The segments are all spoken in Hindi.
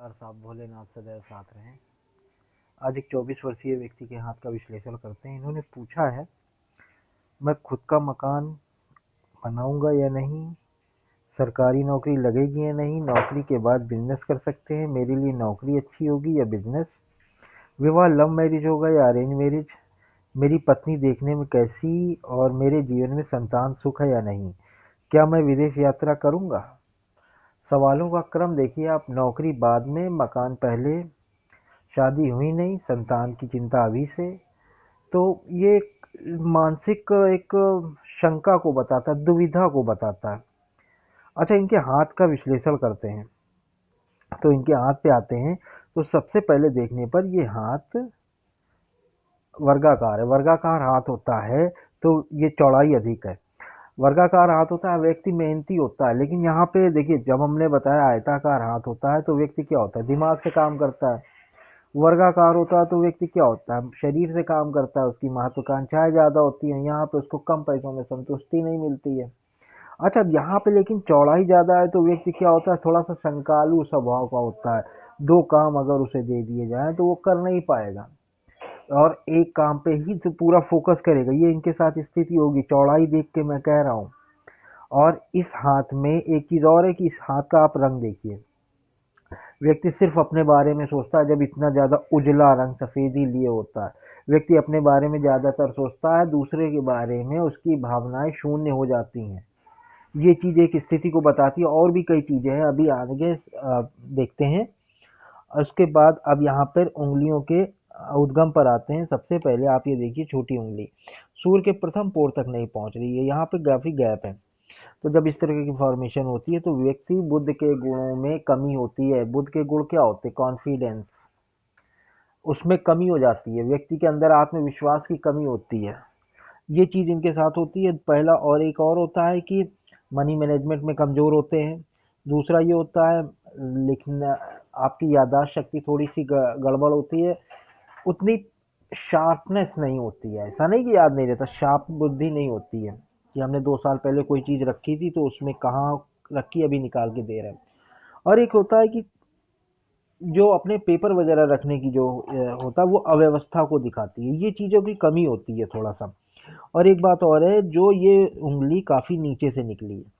नमस्कार साहब, भोलेनाथ सदैव साथ रहें। आज एक 24 वर्षीय व्यक्ति के हाथ का विश्लेषण करते हैं। इन्होंने पूछा है, मैं खुद का मकान बनाऊंगा या नहीं, सरकारी नौकरी लगेगी या नहीं, नौकरी के बाद बिजनेस कर सकते हैं, मेरे लिए नौकरी अच्छी होगी या बिजनेस, विवाह लव मैरिज होगा या अरेंज मैरिज, मेरी पत्नी देखने में कैसी और मेरे जीवन में संतान सुख है या नहीं, क्या मैं विदेश यात्रा करूंगा। सवालों का क्रम देखिए आप, नौकरी बाद में, मकान पहले, शादी हुई नहीं, संतान की चिंता अभी से। तो ये एक मानसिक एक शंका को बताता है, दुविधा को बताता है। अच्छा, इनके हाथ का विश्लेषण करते हैं। तो इनके हाथ पे आते हैं तो सबसे पहले देखने पर ये हाथ वर्गाकार है। वर्गाकार हाथ होता है तो ये चौड़ाई अधिक है। वर्गाकार हाथ होता है, व्यक्ति मेहनती होता है। लेकिन यहाँ पे देखिए, जब हमने बताया आयताकार हाथ होता है तो व्यक्ति क्या होता है, दिमाग से काम करता है। वर्गाकार होता है तो व्यक्ति क्या होता है, शरीर से काम करता है, उसकी महत्वाकांक्षाएं ज्यादा होती हैं, यहाँ पे उसको कम पैसों में संतुष्टि नहीं मिलती है। अच्छा, अब यहाँ पे लेकिन चौड़ाई ज्यादा है तो व्यक्ति क्या होता है, थोड़ा सा शंकालु स्वभाव का होता है। दो काम अगर उसे दे दिए जाए तो वो कर नहीं पाएगा और एक काम पे ही तो पूरा फोकस करेगा। ये इनके साथ स्थिति होगी, चौड़ाई देख के मैं कह रहा हूँ। और इस हाथ में एक चीज और है कि इस हाथ का आप रंग देखिए, व्यक्ति सिर्फ अपने बारे में सोचता है। जब इतना ज्यादा उजला रंग सफेदी लिए होता है, व्यक्ति अपने बारे में ज्यादातर सोचता है, दूसरे के बारे में उसकी भावनाएं शून्य हो जाती हैं। ये चीज एक स्थिति को बताती है। और भी कई चीजें हैं, अभी आगे देखते हैं। उसके बाद अब यहाँ पर उंगलियों के उद्गम पर आते हैं। सबसे पहले आप ये देखिए, छोटी उंगली सूर्य के प्रथम पोर तक नहीं पहुंच रही है, यहाँ पे काफी गैप है। तो जब इस तरह की फॉर्मेशन होती है तो व्यक्ति बुद्ध के गुणों में कमी होती है। बुद्ध के गुण क्या होते हैं, कॉन्फिडेंस, उसमें कमी हो जाती है, व्यक्ति के अंदर आत्मविश्वास की कमी होती है। ये चीज इनके साथ होती है। पहला, और एक और होता है कि मनी मैनेजमेंट में कमजोर होते हैं। दूसरा ये होता है, लिखना, आपकी याददाश्त शक्ति थोड़ी सी गड़बड़ होती है, उतनी शार्पनेस नहीं होती है। ऐसा नहीं कि याद नहीं रहता, शार्प बुद्धि नहीं होती है कि हमने 2 साल पहले कोई चीज रखी थी तो उसमें कहाँ रखी अभी निकाल के दे रहे हैं। और एक होता है कि जो अपने पेपर वगैरह रखने की जो होता है वो अव्यवस्था को दिखाती है। ये चीजों की कमी होती है थोड़ा सा। और एक बात और है, जो ये उंगली काफी नीचे से निकली है।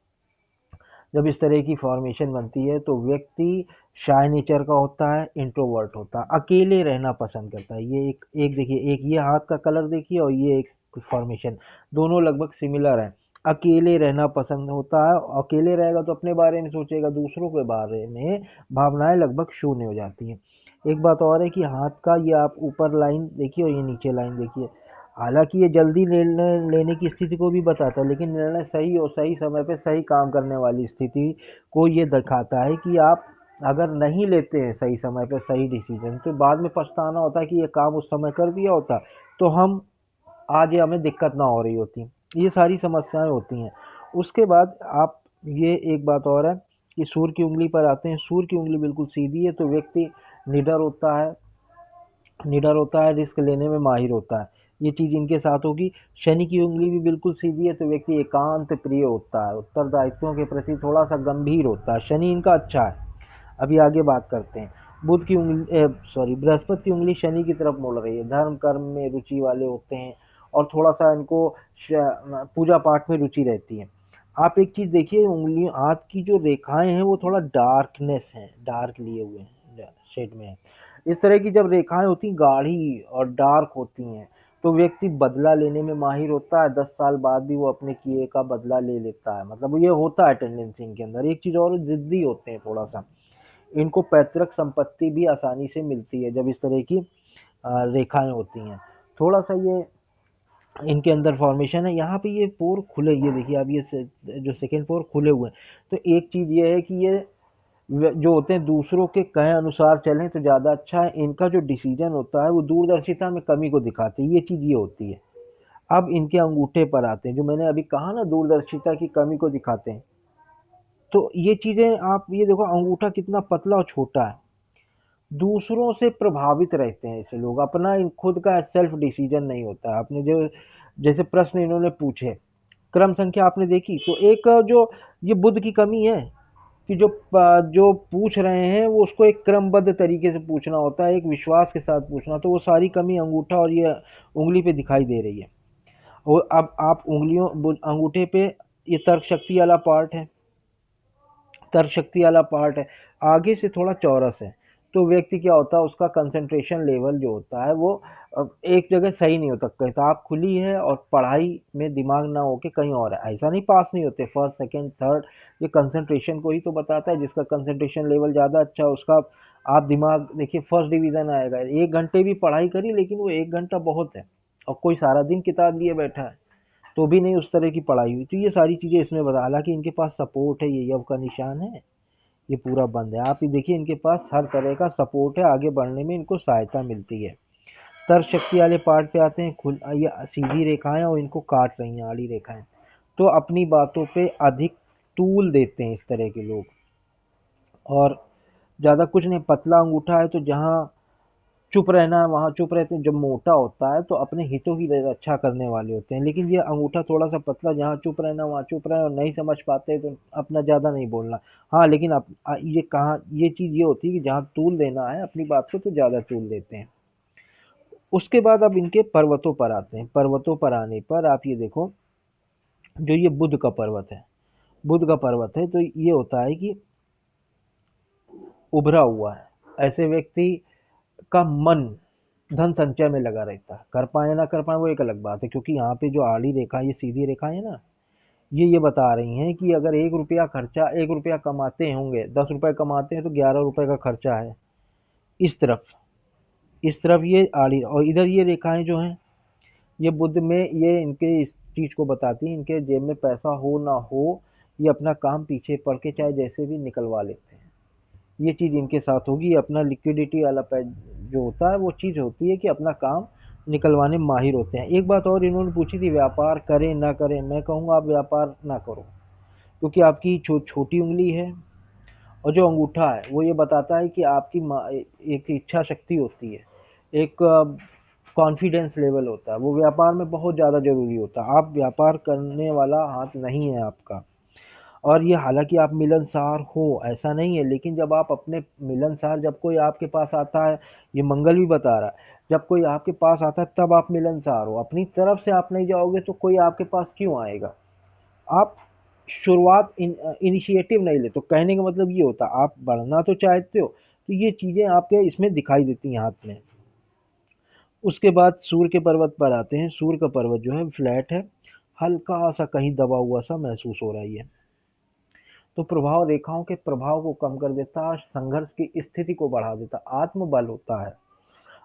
जब इस तरह की फॉर्मेशन बनती है तो व्यक्ति शाय नेचर का होता है, इंट्रोवर्ट होता है, अकेले रहना पसंद करता है। ये एक देखिए, एक ये हाथ का कलर देखिए और ये एक फॉर्मेशन, दोनों लगभग सिमिलर है। अकेले रहना पसंद होता है, अकेले रहेगा तो अपने बारे में सोचेगा, दूसरों के बारे में भावनाएं लगभग शून्य हो जाती हैं। एक बात और है कि हाथ का ये आप ऊपर लाइन देखिए और ये नीचे लाइन देखिए। हालांकि ये जल्दी निर्णय लेने की स्थिति को भी बताता है, लेकिन निर्णय सही और सही समय पे सही काम करने वाली स्थिति को ये दिखाता है कि आप अगर नहीं लेते हैं सही समय पे सही डिसीजन तो बाद में पछताना होता है कि ये काम उस समय कर दिया होता तो हम आज ये हमें दिक्कत ना हो रही होती। ये सारी समस्याएं होती हैं। उसके बाद आप, ये एक बात और है कि सूर्य की उंगली पर आते हैं। सूर्य की उंगली बिल्कुल सीधी है तो व्यक्ति निडर होता है, रिस्क लेने में माहिर होता है। ये चीज इनके साथ होगी। शनि की उंगली भी बिल्कुल सीधी है तो व्यक्ति एकांत प्रिय होता है, उत्तरदायित्वों के प्रति थोड़ा सा गंभीर होता है। शनि इनका अच्छा है। अभी आगे बात करते हैं। बुध की उंगली, बृहस्पति की उंगली शनि की तरफ मुड़ रही है, धर्म कर्म में रुचि वाले होते हैं और थोड़ा सा इनको पूजा पाठ में रुचि रहती है। आप एक चीज देखिए, उंगली हाथ की जो रेखाएं हैं वो थोड़ा डार्कनेस है, डार्क लिए हुए हैं, शेड में है। इस तरह की जब रेखाएं होती गाढ़ी और डार्क होती हैं तो व्यक्ति बदला लेने में माहिर होता है। 10 साल बाद भी वो अपने किए का बदला ले लेता है, मतलब ये होता है टेंडेंसी इनके अंदर। एक चीज और, जिद्दी होते हैं थोड़ा सा। इनको पैतृक संपत्ति भी आसानी से मिलती है जब इस तरह की रेखाएं होती हैं। थोड़ा सा ये इनके अंदर फॉर्मेशन है। यहाँ पे ये पोर खुले, ये देखिए अब ये जो सेकेंड पोर खुले हुए हैं। तो एक चीज ये है कि ये जो होते हैं दूसरों के कहे अनुसार चलें तो ज्यादा अच्छा है। इनका जो डिसीजन होता है वो दूरदर्शिता में कमी को दिखाते हैं। ये चीज ये होती है। अब इनके अंगूठे पर आते हैं, जो मैंने अभी कहा ना दूरदर्शिता की कमी को दिखाते हैं। तो ये चीजें आप ये देखो, अंगूठा कितना पतला और छोटा है। दूसरों से प्रभावित रहते हैं ऐसे लोग, अपना खुद का सेल्फ डिसीजन नहीं होता है। आपने जो जैसे प्रश्न इन्होंने पूछे, क्रम संख्या आपने देखी तो एक जो ये बुद्ध की कमी है कि जो पूछ रहे हैं वो उसको एक क्रमबद्ध तरीके से पूछना होता है, एक विश्वास के साथ पूछना, तो वो सारी कमी अंगूठा और ये उंगली पे दिखाई दे रही है। और अब आप उंगलियों अंगूठे पे ये तर्क शक्ति वाला पार्ट है, तर्क शक्ति वाला पार्ट है, आगे से थोड़ा चौरस है। तो व्यक्ति क्या होता है, उसका कंसंट्रेशन लेवल जो होता है वो एक जगह सही नहीं होता, किताब खुली है और पढ़ाई में दिमाग ना होके कहीं और है, ऐसा नहीं पास नहीं होते फर्स्ट सेकंड थर्ड, ये कंसंट्रेशन को ही तो बताता है। जिसका कंसंट्रेशन लेवल ज़्यादा अच्छा है उसका आप दिमाग देखिए फर्स्ट डिवीज़न आएगा। 1 घंटे भी पढ़ाई करी लेकिन वो 1 घंटा बहुत है, और कोई सारा दिन किताब लिए बैठा है तो भी नहीं उस तरह की पढ़ाई हुई। तो ये सारी चीज़ें इसमें बता, हालांकि इनके पास सपोर्ट है, ये यव का निशान है, ये पूरा बंद है। आप ये देखिए इनके पास हर तरह का सपोर्ट है, आगे बढ़ने में इनको सहायता मिलती है। तर्क शक्ति वाले पार्ट पे आते हैं, खुल ये सीधी रेखाएं और इनको काट रही हैं आड़ी रेखाएं, तो अपनी बातों पे अधिक तूल देते हैं इस तरह के लोग। और ज़्यादा कुछ नहीं, पतला अंगूठा है तो जहाँ चुप रहना है वहाँ चुप रहते हैं, जब मोटा होता है तो अपने हितों की रक्षा करने वाले होते हैं। लेकिन ये अंगूठा थोड़ा सा पतला, जहाँ चुप रहना वहाँ चुप रहे, और नहीं समझ पाते तो अपना ज़्यादा नहीं बोलना। हाँ लेकिन ये कहाँ ये चीज़ ये होती है कि जहाँ तूल देना है अपनी बात को तो ज़्यादा तूल देते हैं। उसके बाद अब इनके पर्वतों पर आते हैं। पर्वतों पर आने पर आप ये देखो, जो ये बुध का पर्वत है, बुध का पर्वत है, तो ये होता है कि उभरा हुआ है, ऐसे व्यक्ति का मन धन संचय में लगा रहता है। कर पाए ना कर पाए वो एक अलग बात है, क्योंकि यहाँ पे जो आड़ी रेखा, ये सीधी रेखा है ना, ये बता रही हैं कि अगर 1 रुपया खर्चा, 1 रुपया कमाते होंगे, 10 रुपए कमाते हैं तो 11 रुपए का खर्चा है इस तरफ, इस तरफ ये आड़ी, और इधर ये रेखाएं जो हैं ये बुद्ध में, ये इनके इस चीज को बताती हैं, इनके जेब में पैसा हो ना हो ये अपना काम पीछे पड़ के चाहे जैसे भी निकलवा लेते हैं। ये चीज़ इनके साथ होगी, अपना लिक्विडिटी वाला जो होता है वो चीज़ होती है कि अपना काम निकलवाने में माहिर होते हैं। एक बात और इन्होंने पूछी थी, व्यापार करें ना करें, मैं कहूँगा आप व्यापार ना करो, क्योंकि आपकी छोटी उंगली है, और जो अंगूठा है वो ये बताता है कि आपकी एक इच्छा शक्ति होती है, एक कॉन्फिडेंस लेवल होता है, वो व्यापार में बहुत ज़्यादा ज़रूरी होता है। आप व्यापार करने वाला हाथ नहीं है आपका। और ये हालांकि आप मिलनसार हो ऐसा नहीं है, लेकिन जब आप अपने मिलनसार, जब कोई आपके पास आता है, ये मंगल भी बता रहा है, जब कोई आपके पास आता है तब आप मिलनसार हो, अपनी तरफ से आप नहीं जाओगे तो कोई आपके पास क्यों आएगा। आप शुरुआत इनिशिएटिव नहीं ले, तो कहने का मतलब ये होता है आप बढ़ना तो चाहते हो, तो ये चीज़ें आपके इसमें दिखाई देती हैं हाथ में। उसके बाद सूर्य के पर्वत पर आते हैं। सूर्य का पर्वत जो है फ्लैट है, हल्का सा कहीं दबा हुआ सा महसूस हो रहा है ये, तो प्रभाव रेखाओं के प्रभाव को कम कर देता है, संघर्ष की स्थिति को बढ़ा देता है, आत्मबल होता है,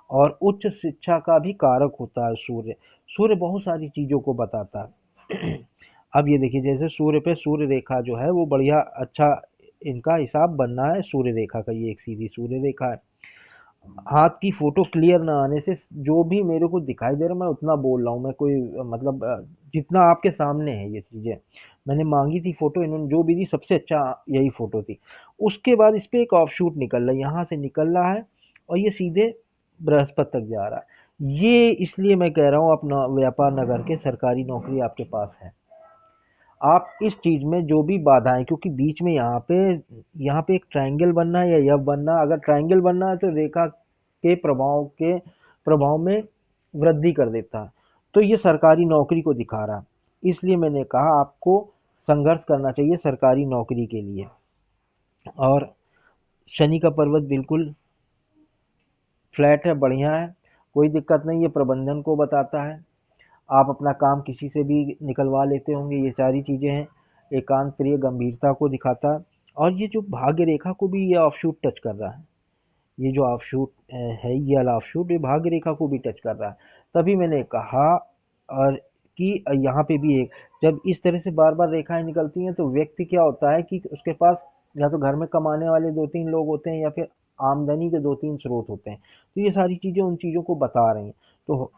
और उच्च शिक्षा का भी कारक होता है सूर्य। सूर्य बहुत सारी चीज़ों को बताता है। अब ये देखिए, जैसे सूर्य पे सूर्य रेखा जो है वो बढ़िया अच्छा इनका हिसाब बनना है सूर्य रेखा का, ये एक सीधी सूर्य रेखा है। हाथ की फोटो क्लियर ना आने से जो भी मेरे को दिखाई दे रहा है मैं उतना बोल रहा हूँ, मैं कोई मतलब जितना आपके सामने है ये चीज़ें, मैंने मांगी थी फोटो, इन्होंने जो भी दी सबसे अच्छा यही फोटो थी। उसके बाद इस पे एक ऑफ शूट निकल रहा है, यहाँ से निकल रहा है और ये सीधे बृहस्पति तक जा रहा है। ये इसलिए मैं कह रहा हूँ अपना व्यापार न करके सरकारी नौकरी आपके पास है। आप इस चीज़ में जो भी बाधाएं, क्योंकि बीच में यहाँ पे एक ट्रायंगल बनना है या यव बनना, अगर ट्रायंगल बनना है तो रेखा के प्रभाव में वृद्धि कर देता है, तो ये सरकारी नौकरी को दिखा रहा है। इसलिए मैंने कहा आपको संघर्ष करना चाहिए सरकारी नौकरी के लिए। और शनि का पर्वत बिल्कुल फ्लैट है, बढ़िया है, कोई दिक्कत नहीं, ये प्रबंधन को बताता है, आप अपना काम किसी से भी निकलवा लेते होंगे, ये सारी चीज़ें हैं। एकांत प्रिय गंभीरता को दिखाता है, और ये जो भाग्य रेखा को भी ये ऑफशूट टच कर रहा है, ये जो ऑफशूट है ये वाला ऑफशूट ये भाग्य रेखा को भी टच कर रहा है। तभी मैंने कहा और कि यहाँ पे भी एक, जब इस तरह से बार बार रेखाएं निकलती हैं तो व्यक्ति क्या होता है कि उसके पास या तो घर में कमाने वाले 2-3 लोग होते हैं या फिर आमदनी के 2-3 स्रोत होते हैं, तो ये सारी चीज़ें उन चीज़ों को बता रही हैं। तो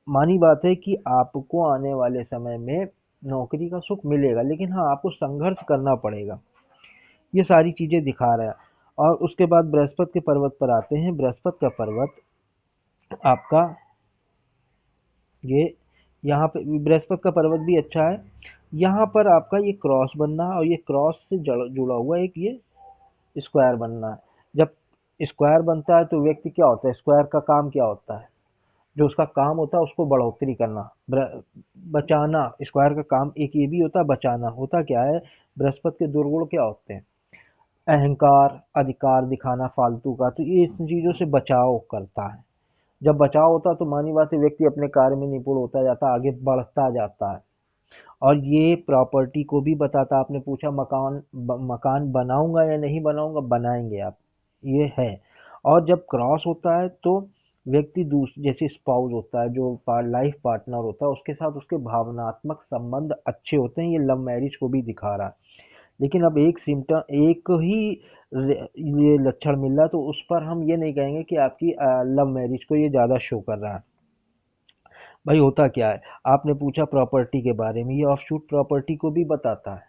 मानी बात है कि आपको आने वाले समय में नौकरी का सुख मिलेगा, लेकिन हाँ आपको संघर्ष करना पड़ेगा, ये सारी चीज़ें दिखा रहा है। और उसके बाद बृहस्पति के पर्वत पर आते हैं। बृहस्पति का पर्वत आपका ये, यहाँ पे बृहस्पति का पर्वत भी अच्छा है, यहाँ पर आपका ये क्रॉस बनना, और ये क्रॉस से जुड़ा हुआ एक ये स्क्वायर बनना है। जब स्क्वायर बनता है तो व्यक्ति क्या होता है, स्क्वायर का काम क्या होता है, जो उसका काम होता है उसको बढ़ोतरी करना, बचाना। स्क्वायर का काम एक ये भी होता है बचाना। होता क्या है, बृहस्पति के दुर्गुण क्या होते हैं, अहंकार, अधिकार दिखाना फालतू का, तो ये इन चीजों से बचाव करता है। जब बचाव होता है तो मानी बात है व्यक्ति अपने कार्य में निपुण होता जाता है, आगे बढ़ता जाता है। और ये प्रॉपर्टी को भी बताता, आपने पूछा मकान बनाऊंगा या नहीं बनाऊंगा, बनाएंगे आप, ये है। और जब क्रॉस होता है तो व्यक्ति जैसे स्पाउस होता है, जो लाइफ पार्टनर होता है, उसके साथ उसके भावनात्मक संबंध अच्छे होते हैं, ये लव मैरिज को भी दिखा रहा है। लेकिन अब एक सिम्टम, एक ही ये लक्षण मिल रहा है, तो उस पर हम ये नहीं कहेंगे कि आपकी लव मैरिज को ये ज़्यादा शो कर रहा है। भाई होता क्या है, आपने पूछा प्रॉपर्टी के बारे में, ये ऑफशूट प्रॉपर्टी को भी बताता है।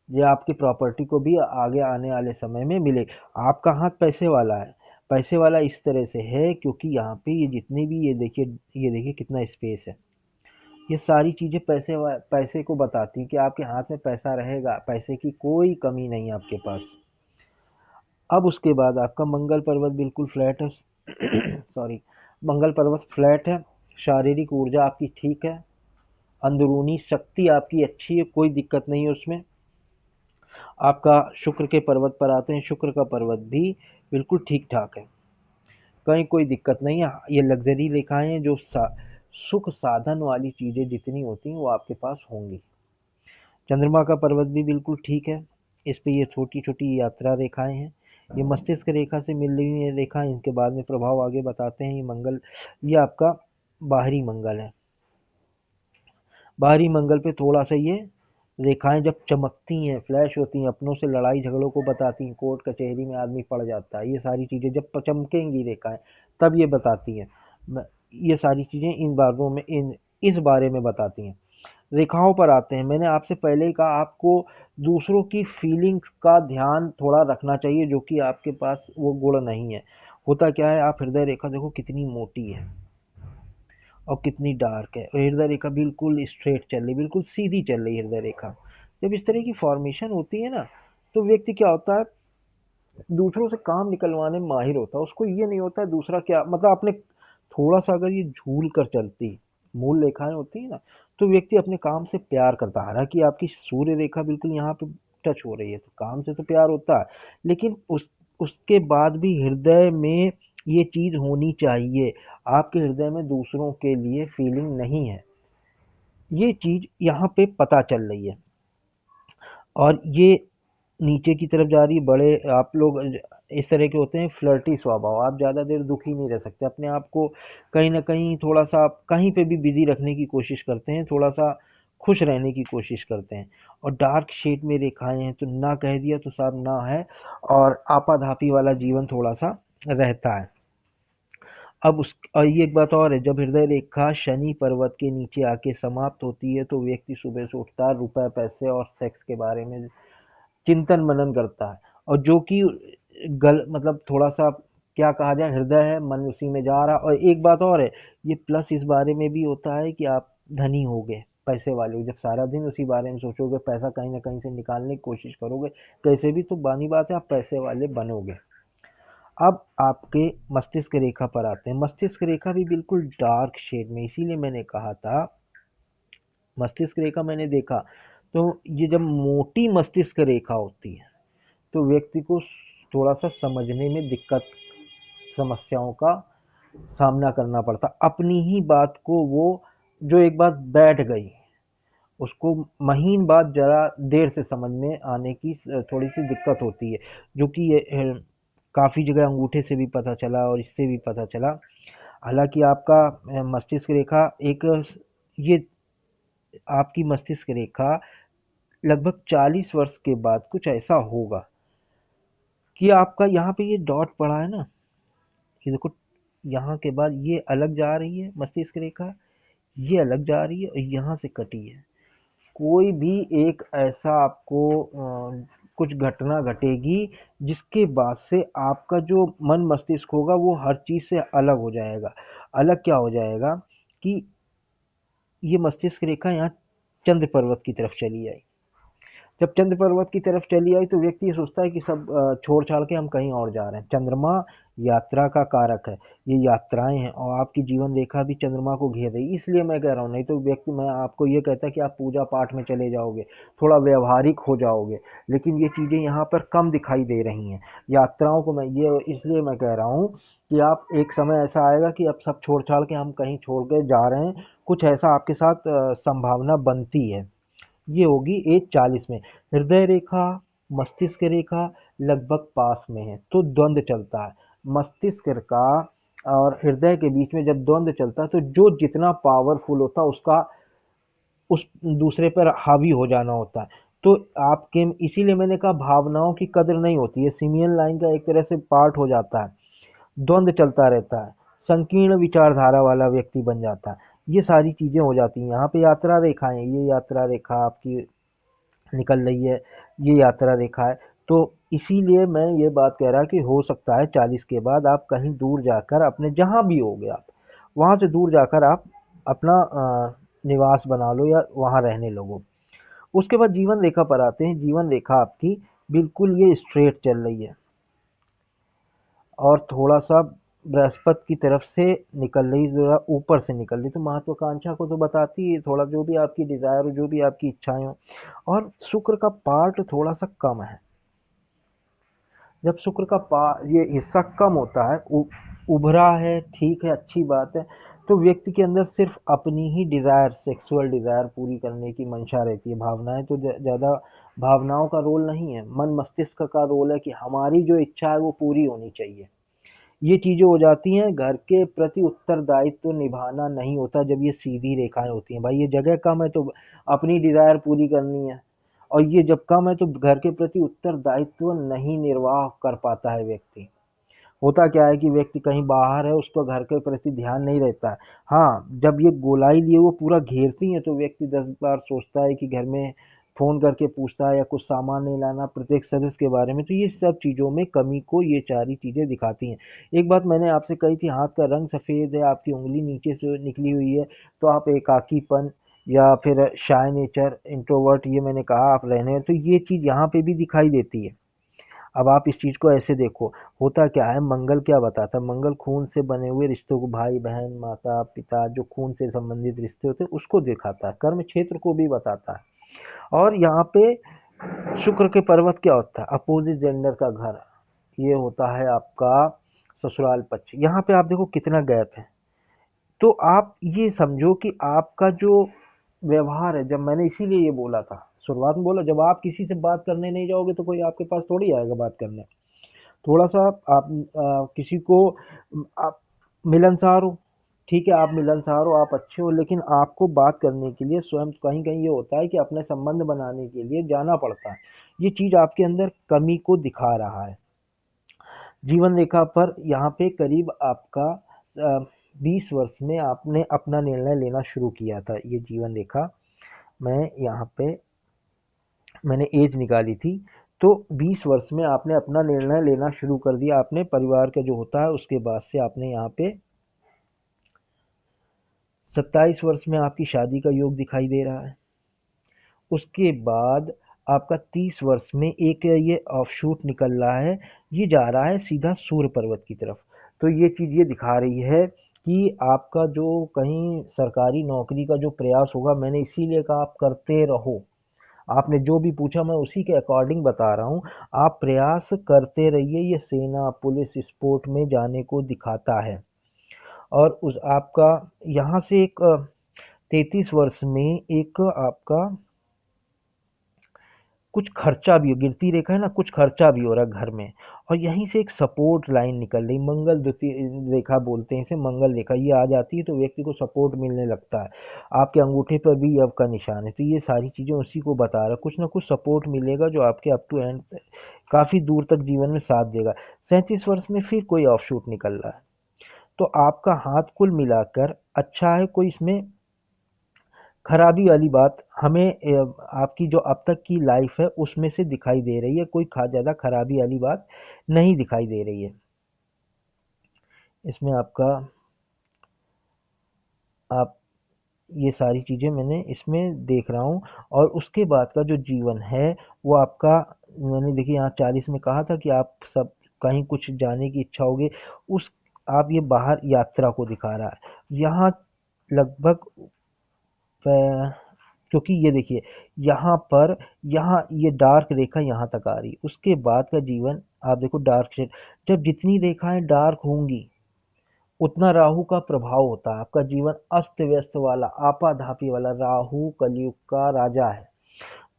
ये आपकी प्रॉपर्टी को भी आगे आने वाले समय में मिलेगा। आपका हाथ पैसे वाला है, पैसे वाला इस तरह से है क्योंकि यहाँ पे ये जितने भी, ये देखिए कितना स्पेस है। ये सारी चीज़ें पैसे को बताती हैं कि आपके हाथ में पैसा रहेगा, पैसे की कोई कमी नहीं है आपके पास। अब उसके बाद आपका मंगल पर्वत बिल्कुल फ्लैट है। सॉरी, मंगल पर्वत फ्लैट है। शारीरिक ऊर्जा आपकी ठीक है, अंदरूनी शक्ति आपकी अच्छी है, कोई दिक्कत नहीं है उसमें। आपका शुक्र के पर्वत पर आते हैं, शुक्र का पर्वत भी बिल्कुल ठीक ठाक है, कहीं कोई दिक्कत नहीं है। ये लग्जरी रेखाएं हैं, जो सुख साधन वाली चीज़ें जितनी होती हैं वो आपके पास होंगी। चंद्रमा का पर्वत भी बिल्कुल ठीक है, इस पे ये छोटी छोटी यात्रा रेखाएं हैं, ये मस्तिष्क रेखा से मिल रही हुई रेखा, इनके बाद में प्रभाव आगे बताते हैं। ये मंगल, ये आपका बाहरी मंगल है। बाहरी मंगल पे थोड़ा सा ये रेखाएं जब चमकती हैं, फ्लैश होती हैं, अपनों से लड़ाई झगड़ों को बताती हैं, कोर्ट कचहरी में आदमी पड़ जाता है, ये सारी चीज़ें जब चमकेंगी रेखाएं तब ये बताती हैं। ये सारी चीज़ें इन बारों में, इन इस बारे में बताती हैं। रेखाओं पर आते हैं, मैंने आपसे पहले ही कहा आपको दूसरों की फीलिंग्स का ध्यान थोड़ा रखना चाहिए, जो कि आपके पास वो गुण नहीं है। होता क्या है, आप हृदय रेखा देखो कितनी मोटी है और कितनी डार्क है, और हृदय रेखा बिल्कुल स्ट्रेट चल रही, बिल्कुल सीधी चल रही है हृदय रेखा। जब इस तरह की फॉर्मेशन होती है ना, तो व्यक्ति क्या होता है, दूसरों से काम निकलवाने में माहिर होता है। उसको ये नहीं होता है दूसरा क्या, मतलब आपने थोड़ा सा अगर ये झूल कर चलती मूल रेखाएं होती है ना, तो व्यक्ति अपने काम से प्यार करता है। हालांकि आपकी सूर्य रेखा बिल्कुल यहाँ पे टच हो रही है, तो काम से तो प्यार होता है, लेकिन उसके बाद भी हृदय में ये चीज होनी चाहिए। आपके हृदय में दूसरों के लिए फीलिंग नहीं है, ये चीज यहाँ पे पता चल रही है। और ये नीचे की तरफ जा रही है। बड़े आप लोग इस तरह के होते हैं, फ्लर्टी स्वभाव, आप ज़्यादा देर दुखी नहीं रह सकते, अपने आप को कहीं ना कहीं थोड़ा सा आप कहीं पे भी बिजी रखने की कोशिश करते हैं, थोड़ा सा खुश रहने की कोशिश करते हैं। और डार्क शेड में रेखाएं हैं तो ना कह दिया तो साहब ना है, और आपाधापी वाला जीवन थोड़ा सा रहता है। अब उस, और ये एक बात और है, जब हृदय रेखा शनि पर्वत के नीचे आके समाप्त होती है तो व्यक्ति सुबह से उठता है, रुपए पैसे और सेक्स के बारे में चिंतन मनन करता है। और जो कि गल मतलब थोड़ा सा क्या कहा जाए, हृदय है, मन उसी में जा रहा। और एक बात और है, ये प्लस इस बारे में भी होता है कि आप धनी हो गए, पैसे वाले हो। जब सारा दिन उसी बारे में सोचोगे, पैसा कहीं ना कहीं से निकालने की कोशिश करोगे, कैसे भी, तो बानी बात है आप पैसे वाले बनोगे। अब आपके मस्तिष्क रेखा पर आते हैं। मस्तिष्क रेखा भी बिल्कुल डार्क शेड में, इसीलिए मैंने कहा था मस्तिष्क रेखा मैंने देखा, तो ये जब मोटी मस्तिष्क रेखा होती है तो व्यक्ति को थोड़ा सा समझने में दिक्कत, समस्याओं का सामना करना पड़ता। अपनी ही बात को वो, जो एक बात बैठ गई, उसको महीन बात जरा देर से समझ में आने की थोड़ी सी दिक्कत होती है, जो कि ये काफ़ी जगह अंगूठे से भी पता चला और इससे भी पता चला। हालांकि आपका मस्तिष्क रेखा एक, ये आपकी मस्तिष्क रेखा लगभग 40 वर्ष के बाद कुछ ऐसा होगा कि आपका यहाँ पे ये डॉट पड़ा है ना, ये देखो, यहाँ के बाद ये अलग जा रही है मस्तिष्क रेखा, ये अलग जा रही है और यहाँ से कटी है। कोई भी एक ऐसा आपको कुछ घटना घटेगी जिसके बाद से आपका जो मन मस्तिष्क होगा वो हर चीज़ से अलग हो जाएगा। अलग क्या हो जाएगा कि ये मस्तिष्क रेखा यहाँ चंद्र पर्वत की तरफ चली आई, जब चंद्र पर्वत की तरफ चली आई तो व्यक्ति ये सोचता है कि सब छोड़ छाड़ के हम कहीं और जा रहे हैं। चंद्रमा यात्रा का कारक है, ये यात्राएं हैं और आपकी जीवन रेखा भी चंद्रमा को घेर रही है, इसलिए मैं कह रहा हूँ। नहीं तो व्यक्ति, मैं आपको ये कहता कि आप पूजा पाठ में चले जाओगे, थोड़ा व्यवहारिक हो जाओगे, लेकिन ये चीज़ें यहाँ पर कम दिखाई दे रही हैं। यात्राओं को मैं ये इसलिए मैं कह रहा हूँ कि आप, एक समय ऐसा आएगा कि अब सब छोड़ छाड़ के हम कहीं छोड़ के जा रहे हैं, कुछ ऐसा आपके साथ संभावना बनती है। ये होगी एज 40 में। हृदय रेखा, मस्तिष्क रेखा लगभग पास में है, तो द्वंद्व चलता है मस्तिष्क का और हृदय के बीच में। जब द्वंद्व चलता है तो जो जितना पावरफुल होता है उसका उस दूसरे पर हावी हो जाना होता है। तो आपके, इसीलिए मैंने कहा भावनाओं की कदर नहीं होती है, सिमियन लाइन का एक तरह से पार्ट हो जाता है। द्वंद्व चलता रहता है, संकीर्ण विचारधारा वाला व्यक्ति बन जाता है, ये सारी चीजें हो जाती हैं। यहाँ पे यात्रा रेखाएं, ये यात्रा रेखा आपकी निकल रही है, ये यात्रा रेखा है। तो इसीलिए मैं ये बात कह रहा कि हो सकता है 40 के बाद आप कहीं दूर जाकर, अपने जहाँ भी होगे आप वहाँ से दूर जाकर आप अपना निवास बना लो या वहाँ रहने लगो। उसके बाद जीवन रेखा पर आते हैं। जीवन रेखा आपकी बिल्कुल ये स्ट्रेट चल रही है और थोड़ा सा बृहस्पति की तरफ से निकल रही, जरा ऊपर से निकल रही, तो महत्वाकांक्षा को तो बताती है, थोड़ा जो भी आपकी डिजायर हो, जो भी आपकी इच्छाएं हो। और शुक्र का पार्ट थोड़ा सा कम है। जब शुक्र का ये हिस्सा कम होता है, उभरा है, ठीक है, अच्छी बात है, तो व्यक्ति के अंदर सिर्फ अपनी ही डिजायर, सेक्सुअल डिजायर पूरी करने की मंशा रहती है। भावनाएं तो ज्यादा, भावनाओं का रोल नहीं है, मन मस्तिष्क का रोल है कि हमारी जो इच्छा है वो पूरी होनी चाहिए। ये चीजें हो जाती हैं। घर के प्रति उत्तरदायित्व तो निभाना नहीं होता जब ये सीधी रेखाएं होती हैं। भाई ये जगह कम है तो अपनी डिजायर पूरी करनी है, और ये जब कम है तो घर के प्रति उत्तरदायित्व नहीं निर्वाह कर पाता है व्यक्ति। होता क्या है कि व्यक्ति कहीं बाहर है, उसको घर के प्रति ध्यान नहीं रहता है। हाँ, जब ये गोलाई लिए वो पूरा घेरती है तो व्यक्ति 10 बार सोचता है कि घर में फोन करके पूछता है या कुछ सामान नहीं लाना प्रत्येक सदस्य के बारे में। तो ये सब चीजों में कमी को ये सारी चीजें दिखाती हैं। एक बात मैंने आपसे कही थी, हाथ का रंग सफेद है, आपकी उंगली नीचे से निकली हुई है, तो आप एकाकीपन या फिर शाय नेचर, इंट्रोवर्ट, ये मैंने कहा आप रहने, तो ये चीज यहाँ पे भी दिखाई देती है। अब आप इस चीज को ऐसे देखो, होता क्या है, मंगल क्या बताता है, मंगल खून से बने हुए रिश्तों को, भाई बहन माता पिता, जो खून से संबंधित रिश्ते होते हैं उसको दिखाता है, कर्म क्षेत्र को भी बताता है। और यहाँ पे शुक्र के पर्वत क्या होता है, अपोजिट जेंडर का घर, ये होता है आपका ससुराल पक्ष। यहाँ पे आप देखो कितना गैप है। तो आप ये समझो कि आपका जो व्यवहार है, जब मैंने इसीलिए ये बोला था, शुरुआत में बोला, जब आप किसी से बात करने नहीं जाओगे तो कोई आपके पास थोड़ी आएगा बात करने। थोड़ा सा आप किसी को, आप मिलनसार हो, ठीक है, आप मिलनसार हो, आप अच्छे हो, लेकिन आपको बात करने के लिए स्वयं कहीं कहीं ये होता है कि अपने संबंध बनाने के लिए जाना पड़ता है। ये चीज आपके अंदर कमी को दिखा रहा है। जीवन रेखा पर यहाँ पे करीब आपका 20 वर्ष में आपने अपना निर्णय लेना शुरू किया था। ये जीवन रेखा, मैं यहाँ पे मैंने एज निकाली थी, तो 20 वर्ष में आपने अपना निर्णय लेना शुरू कर दिया। आपने परिवार का जो होता है उसके बाद से आपने यहाँ पे 27 वर्ष में आपकी शादी का योग दिखाई दे रहा है। उसके बाद आपका 30 वर्ष में एक ये ऑफशूट निकल रहा है, ये जा रहा है सीधा सूर्य पर्वत की तरफ। तो ये चीज ये दिखा रही है कि आपका जो कहीं सरकारी नौकरी का जो प्रयास होगा, मैंने इसीलिए कहा आप करते रहो। आपने जो भी पूछा मैं उसी के अकॉर्डिंग बता रहा हूँ। आप प्रयास करते रहिए, ये सेना पुलिस स्पोर्ट में जाने को दिखाता है। और उस आपका यहाँ से एक 33 वर्ष में एक आपका कुछ खर्चा भी, गिरती रेखा है ना, कुछ खर्चा भी हो रहा है घर में। और यहीं से एक सपोर्ट लाइन निकल रही, मंगल द्वितीय रेखा बोलते हैं इसे, मंगल रेखा ये आ जाती है तो व्यक्ति को सपोर्ट मिलने लगता है। आपके अंगूठे पर भी यव का निशान है, तो ये सारी चीजें उसी को बता रहा है, कुछ ना कुछ सपोर्ट मिलेगा जो आपके अप टू एंड काफी दूर तक जीवन में साथ देगा। 37 वर्ष में फिर कोई ऑफशूट निकल रहा है, तो आपका हाथ कुल मिलाकर अच्छा है। कोई इसमें खराबी वाली बात हमें आपकी जो अब तक की लाइफ है उसमें से दिखाई दे रही है, कोई ज़्यादा खराबी वाली बात नहीं दिखाई दे रही है इसमें। आपका, आप ये सारी चीज़ें मैंने इसमें देख रहा हूँ। और उसके बाद का जो जीवन है वो आपका, मैंने देखिए यहाँ 40 में कहा था कि आप सब कहीं कुछ जाने की इच्छा होगी, उस आप ये बाहर यात्रा को दिखा रहा है यहाँ लगभग। क्योंकि ये देखिए यहाँ पर, यहाँ ये डार्क रेखा यहाँ तक आ रही, उसके बाद का जीवन आप देखो डार्क शेड, जब जितनी रेखाएं डार्क होंगी उतना राहु का प्रभाव होता है। आपका जीवन अस्त व्यस्त वाला, आपाधापी वाला, राहु कलयुग का राजा है,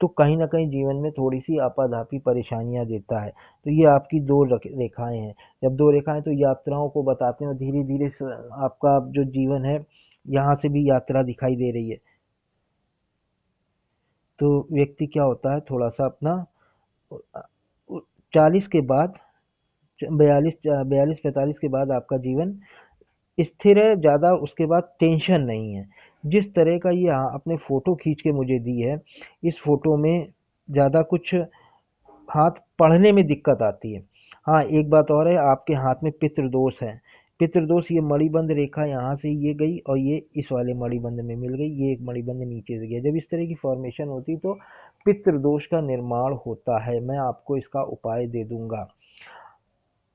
तो कहीं ना कहीं जीवन में थोड़ी सी आपाधापी परेशानियां देता है। तो ये आपकी दो रेखाएं हैं। जब दो रेखाएं तो यात्राओं को बताते हैं, और धीरे धीरे आपका जो जीवन है यहाँ से भी यात्रा दिखाई दे रही है। तो व्यक्ति क्या होता है थोड़ा सा अपना 40 के बाद, 42 45 के बाद आपका जीवन स्थिर है, ज़्यादा उसके बाद टेंशन नहीं है। जिस तरह का ये आपने फ़ोटो खींच के मुझे दी है, इस फ़ोटो में ज़्यादा कुछ हाथ पढ़ने में दिक्कत आती है। हाँ, एक बात और है, आपके हाथ में पितृदोष है। पितृदोष, ये मणिबंध रेखा यहाँ से ये गई और ये इस वाले मणिबंध में मिल गई, ये एक मणिबंध नीचे से गया। जब इस तरह की फॉर्मेशन होती तो पितृदोष का निर्माण होता है। मैं आपको इसका उपाय दे दूंगा।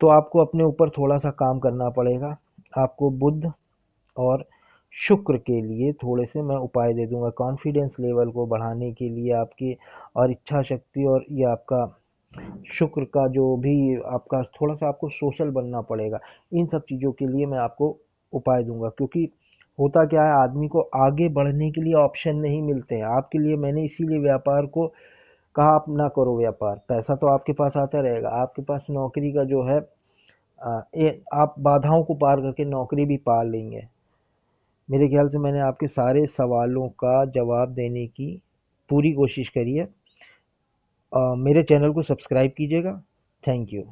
तो आपको अपने ऊपर थोड़ा सा काम करना पड़ेगा। आपको बुध और शुक्र के लिए थोड़े से मैं उपाय दे दूंगा, कॉन्फिडेंस लेवल को बढ़ाने के लिए आपकी, और इच्छा शक्ति, और ये आपका शुक्र का जो भी आपका, थोड़ा सा आपको सोशल बनना पड़ेगा। इन सब चीज़ों के लिए मैं आपको उपाय दूंगा, क्योंकि होता क्या है, आदमी को आगे बढ़ने के लिए ऑप्शन नहीं मिलते हैं। आपके लिए मैंने इसीलिए व्यापार को कहा, आप ना करो व्यापार, पैसा तो आपके पास आता रहेगा, आपके पास नौकरी का जो है आप बाधाओं को पार करके नौकरी भी पा लेंगे। मेरे ख्याल से मैंने आपके सारे सवालों का जवाब देने की पूरी कोशिश करी है। मेरे चैनल को सब्सक्राइब कीजिएगा। Thank you.